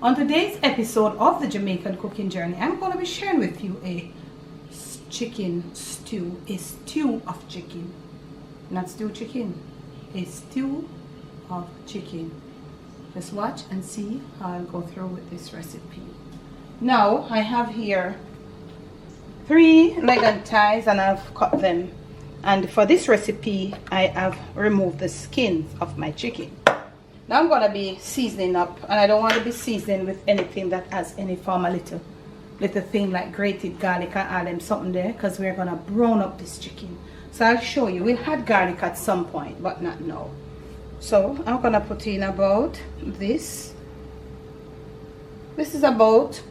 On today's episode of the Jamaican Cooking Journey, I'm going to be sharing with you a chicken stew, a stew of chicken, not stew chicken, a stew of chicken. Just watch and see how I'll go through with this recipe. Now I have here 3 leg and thighs and I've cut them, and for this recipe I have removed the skins of my chicken. Now I'm going to be seasoning up, and I don't want to be seasoning with anything that has any form of little thing like grated garlic and all them something there, because we're going to brown up this chicken. So I'll show you. We'll have garlic at some point, but not now. So I'm going to put in about this. This is about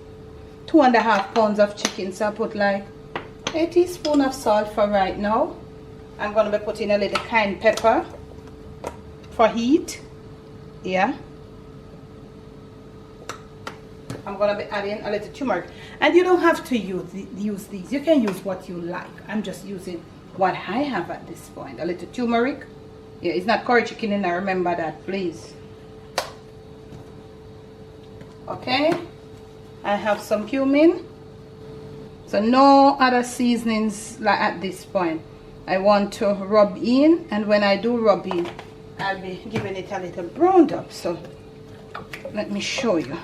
2.5 pounds of chicken, so I put like a teaspoon of salt for right now. I'm going to be putting a little cayenne pepper for heat. Yeah, I'm gonna be adding a little turmeric, and you don't have to use these. You can use what you like. I'm just using what I have at this point. A little turmeric. Yeah, it's not curry chicken, and I remember that, please. Okay, I have some cumin. So no other seasonings like at this point. I want to rub in, and when I do rub in, I'll be giving it a little browned up. So let me show you.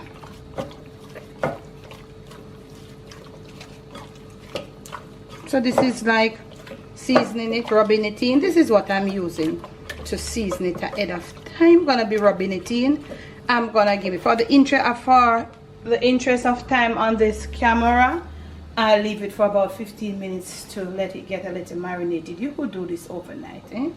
So this is like seasoning it, rubbing it in. This is what I'm using to season it ahead of time. I'm gonna be rubbing it in. I'm gonna give it for the interest of time on this camera. I'll leave it for about 15 minutes to let it get a little marinated. You could do this overnight, eh?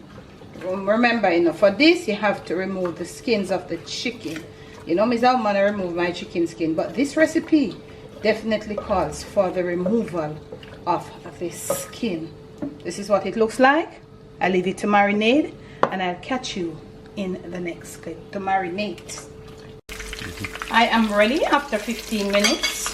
Remember, you know, for this you have to remove the skins of the chicken. You know, Miss Alman, I remove my chicken skin, but this recipe definitely calls for the removal of this skin. This is what it looks like. I'll leave it to marinate, and I'll catch you in the next clip to marinate. I am ready after 15 minutes.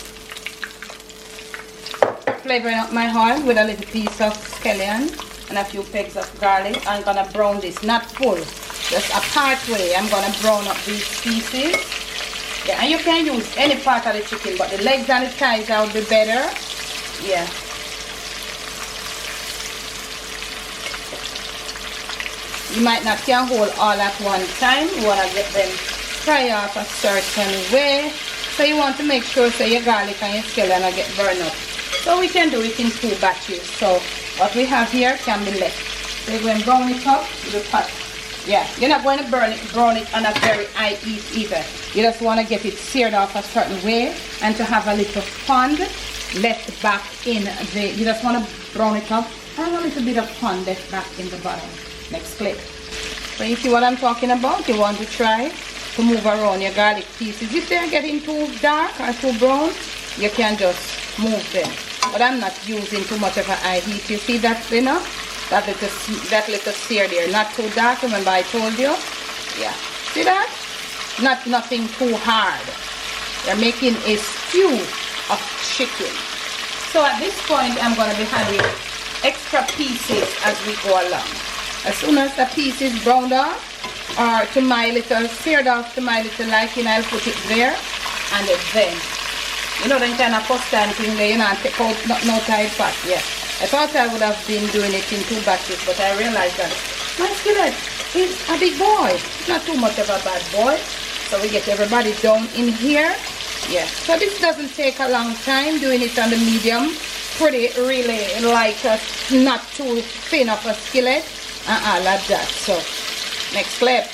Flavoring up my oil with a little piece of scallion and a few pegs of garlic. I'm gonna brown this, not full, just a part way. I'm gonna brown up these pieces. Yeah, and you can use any part of the chicken, but the legs and the thighs would be better. Yeah. You might not can hold all at one time. You wanna get them fry off a certain way. So you want to make sure so your garlic and your scallion will get burned up. So we can do it in 2 batches. So what we have here can be left. So you're going to brown it up with the pot. Yeah, you're not going to brown it on a very high heat either. You just want to get it seared off a certain way, and to have a little fond left back in the, you just want to brown it up, have a little bit of fond left back in the bottom. Next clip. So you see what I'm talking about? You want to try to move around your garlic pieces. If they're getting too dark or too brown, you can just move them. But I'm not using too much of a high heat. You see that, you know? That little sear there. Not too dark, remember I told you? Yeah. See that? Nothing too hard. We're making a stew of chicken. So at this point, I'm going to be adding extra pieces as we go along. As soon as the piece is browned off, or to my little, seared off to my little liking, I'll put it there, and then, you know, the kind of first time thing there, you know, and take out no tight fat. Yeah, I thought I would have been doing it in 2 batches, but I realized that my skillet is a big boy. It's not too much of a bad boy. So we get everybody down in here. Yeah, so this doesn't take a long time, doing it on the medium. Pretty, really, like not too thin of a skillet. Like that. So next clip.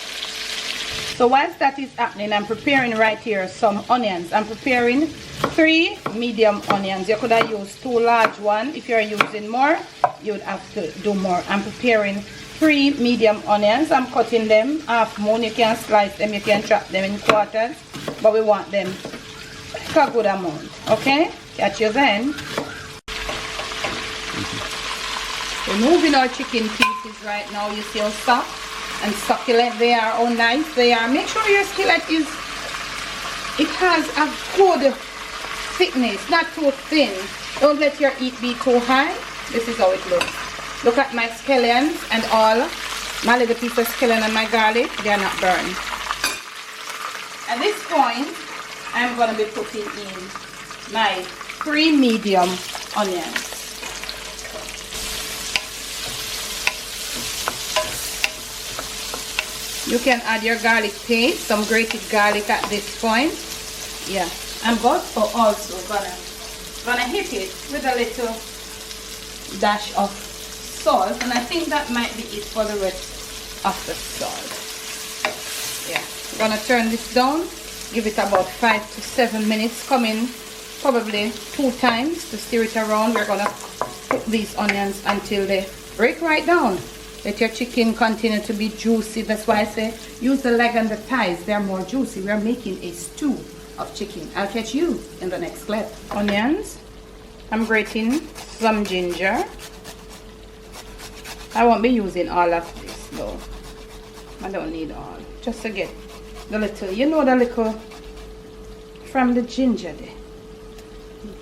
So whilst that is happening, I'm preparing right here some onions. I'm preparing 3 medium onions. You could have used 2 large ones. If you're using more, you would have to do more. I'm preparing 3 medium onions. I'm cutting them half moon. You can slice them, you can chop them in quarters, but we want them like a good amount. Okay, catch you then. Removing our chicken pieces right now. You see how soft and succulent they are, how nice they are. Make sure your skillet it has a good thickness, not too thin. Don't let your heat be too high. This is how it looks. Look at my scallions and all. My little piece of scallion and my garlic, they are not burned. At this point, I'm going to be putting in my 3 medium onions. You can add your garlic paste, some grated garlic at this point. Yeah, I'm also gonna hit it with a little dash of salt, and I think that might be it for the rest of the salt. Yeah, I'm gonna turn this down, give it about 5 to 7 minutes, come in probably 2 times to stir it around. We're gonna cook these onions until they break right down. Let your chicken continue to be juicy. That's why I say use the leg and the thighs, they're more juicy. We're making a stew of chicken. I'll catch you in the next clip. Onions, I'm grating some ginger. I won't be using all of this though. I don't need all. Just to get the little, you know, the little from the ginger there.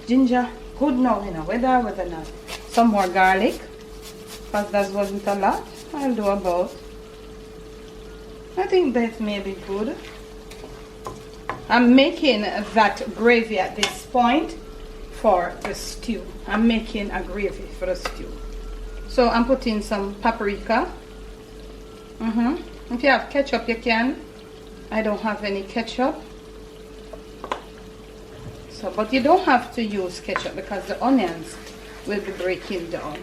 Ginger, good now, you know, whether not. Some more garlic, because that wasn't a lot. I'll do about, I think that may be good. I'm making that gravy at this point for the stew. I'm making a gravy for the stew. So I'm putting some paprika. If you have ketchup, you can. I don't have any ketchup. So, but you don't have to use ketchup because the onions will be breaking down.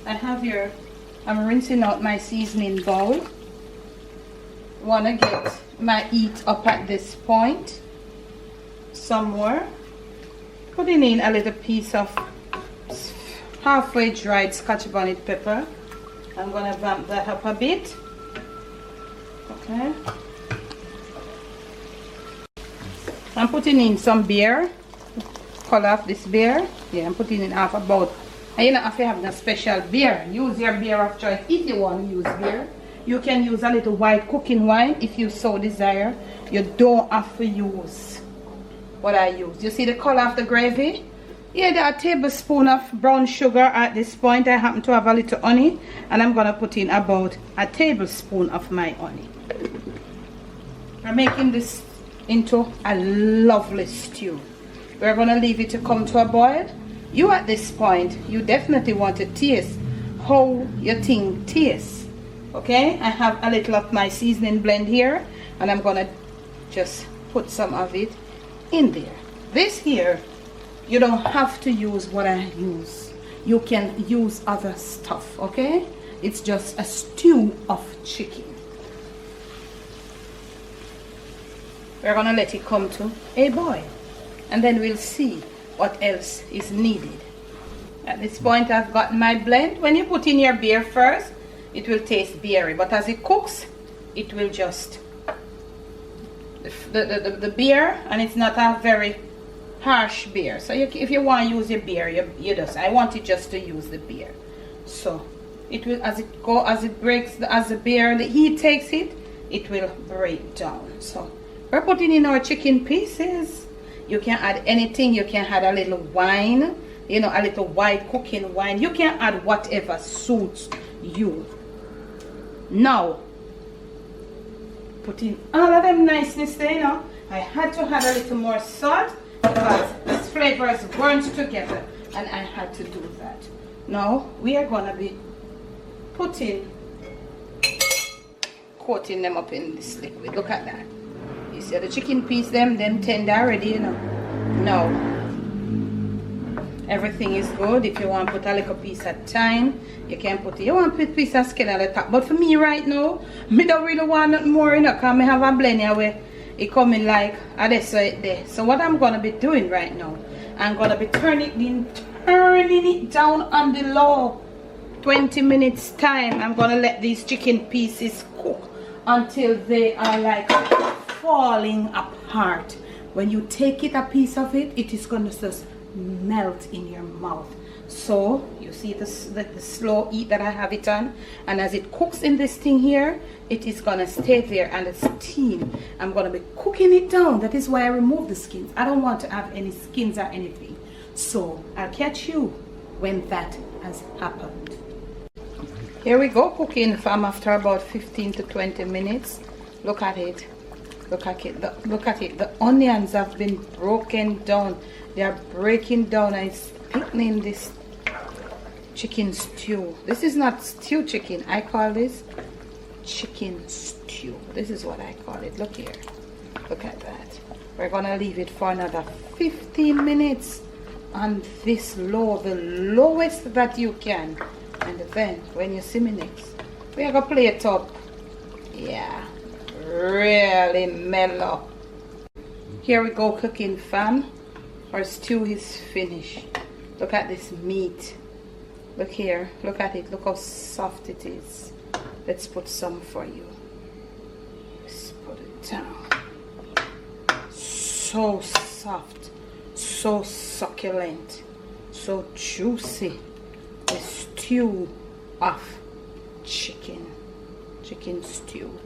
I have here, I'm rinsing out my seasoning bowl. Wanna get my heat up at this point. Some more. Putting in a little piece of halfway dried Scotch bonnet pepper. I'm gonna vamp that up a bit. Okay. I'm putting in some beer. Color of this beer. Yeah, I'm putting in half about. And you don't have to have a special beer. Use your beer of choice if you want to use beer. You can use a little white cooking wine if you so desire. You don't have to use what I use. You see the color of the gravy? Yeah, there are a tablespoon of brown sugar at this point. I happen to have a little honey, and I'm going to put in about a tablespoon of my honey. I'm making this into a lovely stew. We're going to leave it to come to a boil. You at this point, you definitely want to taste how your thing tastes. Okay, I have a little of my seasoning blend here, and I'm going to just put some of it in there. This here, you don't have to use what I use. You can use other stuff, okay? It's just a stew of chicken. We're gonna let it come to a boil, and then we'll see what else is needed. At this point, I've got my blend. When you put in your beer first, it will taste beery, but as it cooks, it will just the beer, and it's not a very harsh beer. So if you want to use your beer, you just, I want it just to use the beer. So it will, as the beer, the heat takes it, it will break down. So we're putting in our chicken pieces. You can add anything. You can add a little wine, you know, a little white cooking wine. You can add whatever suits you. Now put in all of them niceness there, you know. I had to add a little more salt because these flavors weren't together, and I had to do that. Now we are gonna be coating them up in this liquid. Look at that. You see the chicken piece, them tender already, you know. Now everything is good. If you want to put a little piece at a time, you can put it. You want to put a piece of skin at the top, but for me right now, me don't really want nothing more, you know, because I have a blend here where it coming like this right there. So what I'm gonna be doing right now, I'm gonna be turning it down on the low. 20 minutes time. I'm gonna let these chicken pieces cook until they are like falling apart. When you take it, a piece of it, it is gonna just melt in your mouth. So you see this, the slow heat that I have it on, and as it cooks in this thing here, it is gonna stay there and the steam. I'm gonna be cooking it down. That is why I remove the skins. I don't want to have any skins or anything. So I'll catch you when that has happened. Here we go, cooking fam after about 15 to 20 minutes. Look at it. Look at it. Look at it. The onions have been broken down. They are breaking down, and it's thickening this chicken stew. This is not stew chicken. I call this chicken stew. This is what I call it. Look here. Look at that. We're gonna leave it for another 15 minutes on this low, the lowest that you can. And then when you see me next, we're gonna plate it up. Yeah, really mellow. Here we go, cooking fam. Our stew is finished. Look at this meat. Look here, look at it. Look how soft it is. Let's put some for you. Let's put it down. So soft, so succulent, so juicy. The stew of chicken stew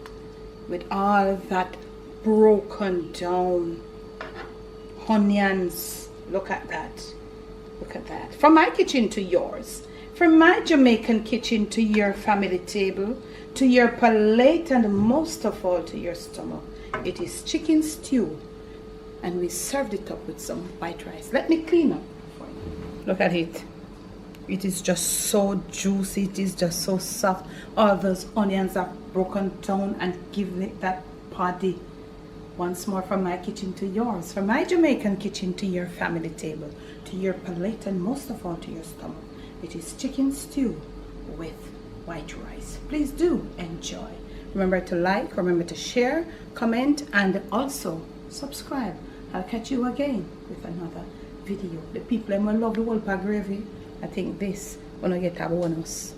with all that broken down onions. Look at that. Look at that. From my kitchen to yours, from my Jamaican kitchen to your family table, to your palate, and most of all to your stomach. It is chicken stew, and we served it up with some white rice. Let me clean up for you. Look at it. It is just so juicy. It is just so soft. All those onions are broken down and giving it that body. Once more, from my kitchen to yours, from my Jamaican kitchen to your family table, to your palate, and most of all to your stomach. It is chicken stew with white rice. Please do enjoy. Remember to like, remember to share, comment, and also subscribe. I'll catch you again with another video. The people who love the Wolpa gravy, I think this gonna get a bonus.